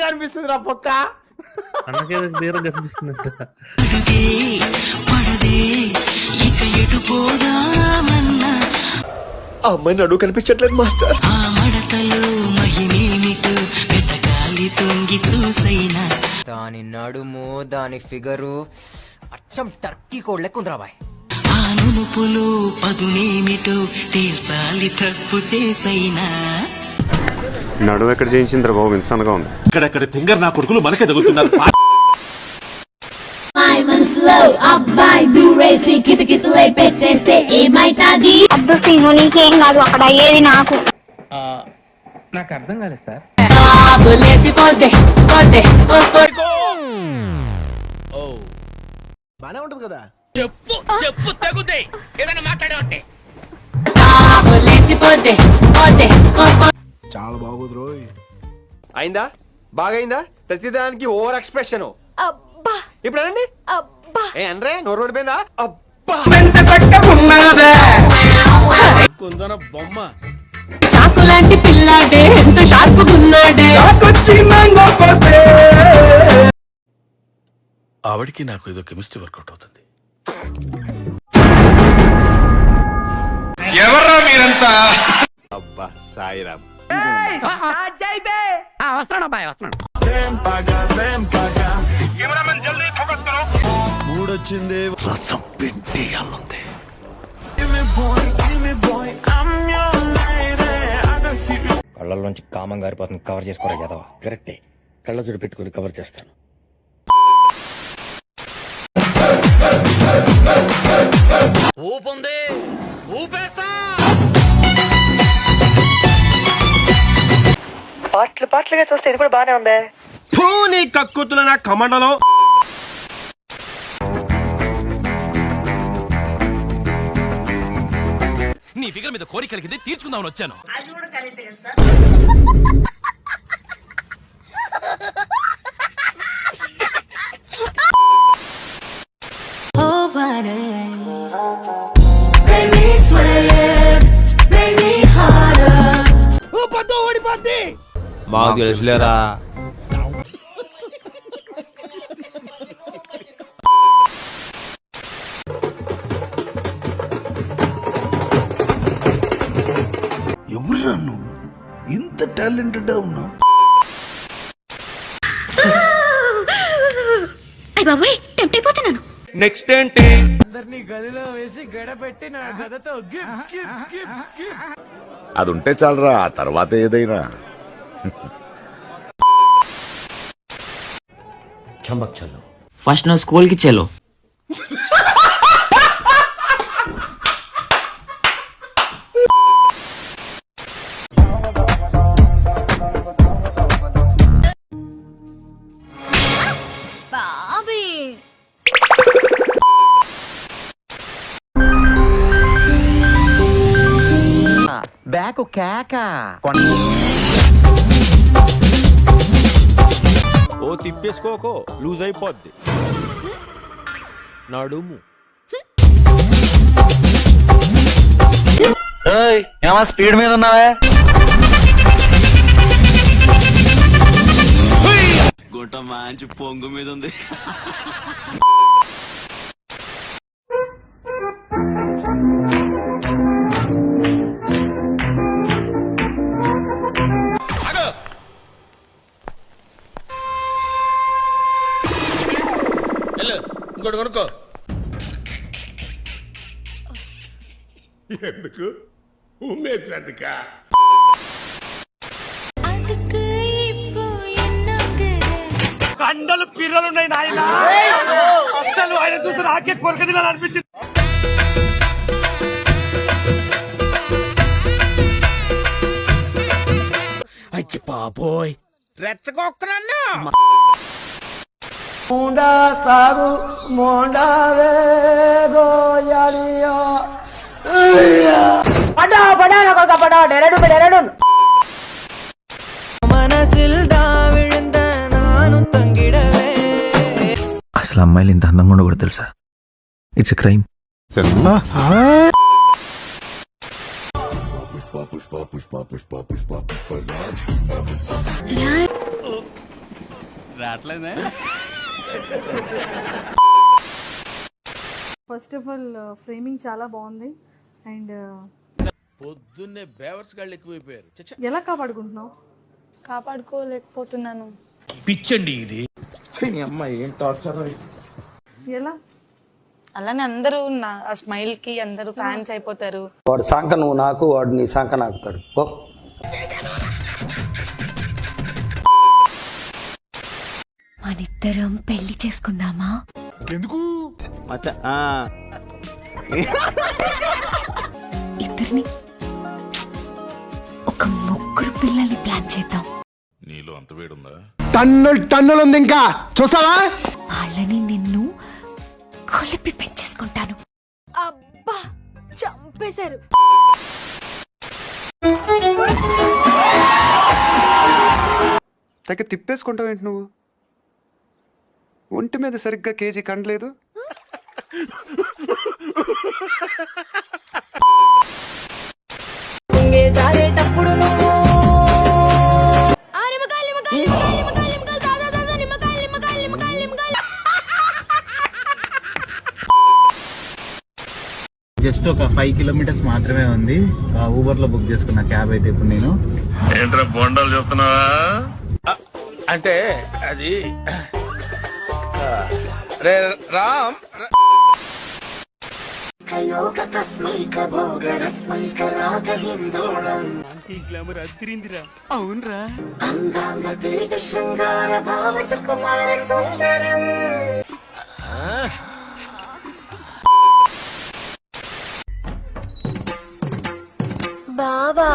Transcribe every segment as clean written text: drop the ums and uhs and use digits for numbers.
కనిపిస్తుంది రా పొక్క. అన్నకే క్లియర్ కనిపిస్తుంది. ఆ అమ్మాయి నడువు కనిపించట్లేదు మాస్టర్. దాని నడుము దాని ఫిగరు అచ్చం టర్కీ కోడ్ లెక్క ఉందిరా బాయ్. నునుపులు పదునేమిటో తేల్చాలి తప్పు చేసైనా. నడువు ఎక్కడ చేయించిందిరా బాబు, ఇన్సాన్గా ఉంది. ఇక్కడెక్కడ తింగర్ నా కొడుకులు మనకే తగులుతున్నారు. మనసులో అబ్బాయి దూరేసి కితకితలై పెట్టేస్తే ఏమైతాది? అబ్దు సీను నీకేం కాదు, అక్కడ అయ్యేది నాకు. నాకు అర్థం కాలేదు సార్. బానే ఉంటది కదా. చెప్పు తగుదే ఏదైనా మాట్లాడే ఉంటే. చాలా బాగోదు రోయ్. అయిందా? బాగైందా? ప్రతిదానికి ఓవర్ ఎక్స్ప్రెషన్. ఇప్పుడు అనండి. ఏ అనరే, నోరు పడిపోయిందా? అబ్బా కుందన బొమ్మ. చాకు లాంటి పిల్లాడే ఎంత షార్ప్ గున్నాడే. ఆవిడికి నాకు ఏదో కెమిస్ట్రీ వర్కౌట్ అవుతుంది. ఎవర్రా మీరంతా? అబ్బా సాయిరామ్. వస్తున్నాడు అబ్బాయి వస్తున్నాడు. మూడొచ్చింది. రసం పిండి అల్లుంది. కళ్ళల్లోంచి కామం గారిపోతుంది, కవర్ చేసుకోరా కదవా. కరెక్టే, కళ్ళ జోడు పెట్టుకుని కవర్ చేస్తాను. ఊపుంది, ఊపేస్తా. పాటలుగా చూస్తే ఇది కూడా బానే ఉంది. నీ కక్కుతుల నా కమండలో. నీ ఫిగర్ మీద కోరిక కలిగింది, తీర్చుకుందామని వచ్చాను. మాకు తెలుసులేరా. ఎవరురా నువ్వు? ఇంత టాలెంటెడ్ ఉన్నావు. నెక్స్ట్ ఏంటి? అందరినీ గదిలో వేసి గడపెట్టి నా గదతో అది ఉంటే చాలరా, ఆ తర్వాత ఏదైనా. చంబక్ చలో. ఫస్ట్ నువ్వు స్కూల్ కి చెలో. బ్యాక్ కేక. ఓ తిప్పేసుకోకో, లూజ్ అయిపోద్ది నడుము. ఏమా స్పీడ్ మీద ఉన్నావే? గుంట మంచి పొంగు మీద ఉంది. ఇంకోటి కొనుక్కో. ఎందుకు ఉమ్మేసినందుక? కండలు పిర్రలున్నాయి నాయన. అసలు ఆయన చూసి నాకే కొరక తినాలనిపించింది. అయ్యి బాబోయ్, రెచ్చగొక్కనన్నా. మోండా సాగు మోండా వేగోయాలియో పడా పడా కొడుక పడా డెరడు డెరడు. మనసిల్ దావిழுந்த నాను తంగిడవే. అసలు అమ్మాయిలు ఇంత అందంగా ఉండకూడదు తెలుసా? It's a crime. First of all framing చాలా బాగుంది అండ్ పొద్దున్నే బేవర్స్ గాళ్ళు ఎక్కువైపోయారు. ఎలా కాపాడుకుంటున్నావు? కాపాడుకోలేకపోతున్నాను. పిచ్చండి ఇది. ఎలా? అలానే అందరూ ఆ స్మైల్ కి అందరూ ఫ్యాన్స్ అయిపోతారు. వాడు సాంక నువ్వు నాకు, వాడు నీ సాంక నాకుతాడు. మనిద్దరం పెళ్లి చేసుకుందామా? ఇద్దరిని ఒక ముగ్గురు పిల్లల్ని ప్లాన్ చేద్దాం. నీలో అంత వేడుందా? టన్నులు ఉంది ఇంకా చూస్తావా? వాళ్ళని నిన్ను కొలిపి పెంచేసుకుంటాను. అబ్బా చంపేశారు. తెగ తిప్పేసుకుంటావేంటి నువ్వు? ఒంటి మీద సరిగ్గా కేజీ కండలేదు. జస్ట్ ఒక 5 కిలోమీటర్స్ మాత్రమే ఉంది. ఊబర్ లో బుక్ చేసుకున్న క్యాబ్ అయితే ఇప్పుడు నేను. ఏంట్రా బొండాలు చూస్తున్నావా? అంటే అది రే రామ్ బాబా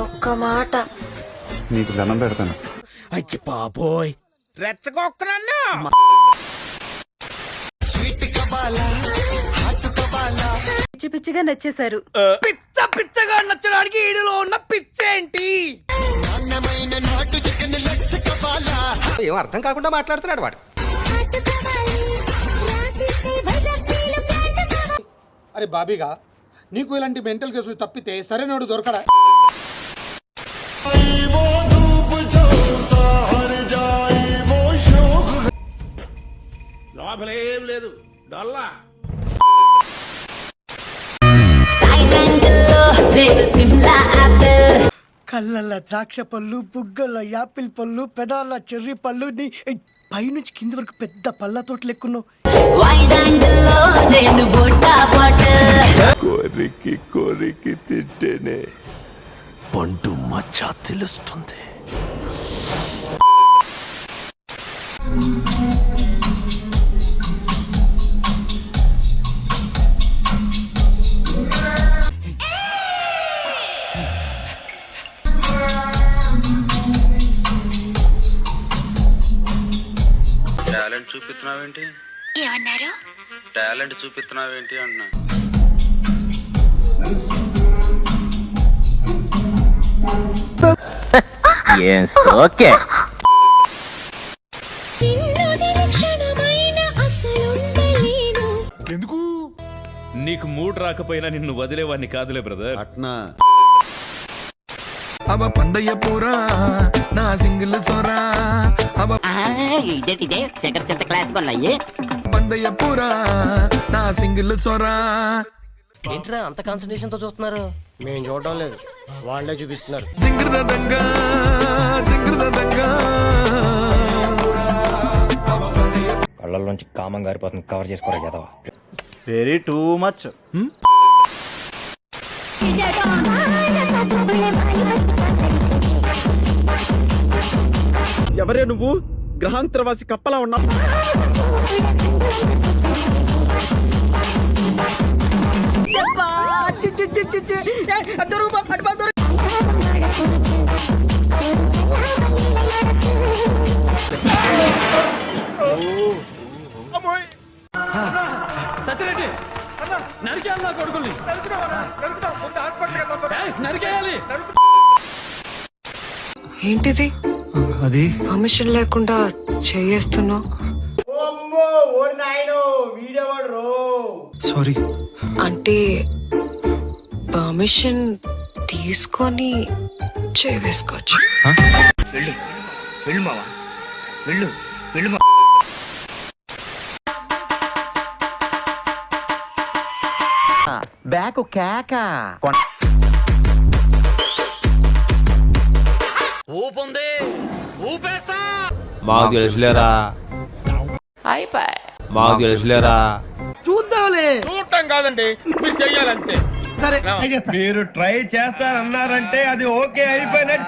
ఒక్క మాట నీకు దండం పెడతాను. అయ్యి బాబోయ్ రెచ్చగొక్కనన్నా. పిచ్చి పిచ్చిగా నచ్చేశారు. పిచ్చ పిచ్చగా నచ్చడానికి ఈడులో ఉన్న పిచ్చేంటి? ఏం అర్థం కాకుండా మాట్లాడుతున్నాడు వాడు. అరే బాబీగా, నీకు ఇలాంటి మెంటల్ కేసులు తప్పితే సరైనోడు దొరకడా? లోపలేం లేదు డొల్లా. కళ్ళల్లో ద్రాక్ష పళ్ళు, బుగ్గల్లో యాపిల్ పళ్ళు, పెదాల చెర్రీ పళ్ళు, నీ పైనుంచి కింది వరకు పెద్ద పళ్ళ తోటలు ఎక్కున్నావు. కోరికి కోరికి తింటేనే పండు మచ్చ తెలుస్తుంది. టాలెంట్ చూపిస్తున్నావేంటి? ఏమన్నారు? టాలెంట్ చూపిస్తున్నావేంటి అన్నా. ఓకే ఎందుకు? నీకు మూడ్ రాకపోయినా నిన్ను వదిలేవాడిని కాదులే బ్రదర్. అట్నా అవ పందయ్య పూరా నా సింగిల్ సోరా పందయ్య పూరా నా సింగిల్ సోరా. ఏంట్రా అంత కాన్సన్ట్రేషన్ తో చూస్తున్నారు? మేము చూడడం లేదు, వాళ్ళే చూపిస్తున్నారు. జింగిరద దంగా జింగిరద దంగా. కళ్ళల్లోంచి కామం గారిపోతుంది, కవర్ చేసుకోరా యాదవ. Very too much. ఎవరే నువ్వు? గ్రహాంతరవాసి కప్పలా ఉన్నా. సత్యరెడ్డి నరికేయాలి నా కొడుకుల్ని. నరికేయాలి. ఏంటిది? అది పర్మిషన్ లేకుండా చేయేస్తున్నావు. సారీ. అంటే పర్మిషన్ తీసుకొని చేవేసుకోవచ్చు. వెళ్ళు వెళ్ళు మావా వెళ్ళు వెళ్ళు మా బ్యాక్ కేక ఊపుంది ఊపేస్తా మాకు తెలుసులేరా మాకు తెలుసులేరా చూద్దాంలే. చూడటం కాదండి మీరు చెయ్యాలంతే సరే మీరు ట్రై చేస్తారన్నారంటే అది ఓకే అయిపోయినట్టు.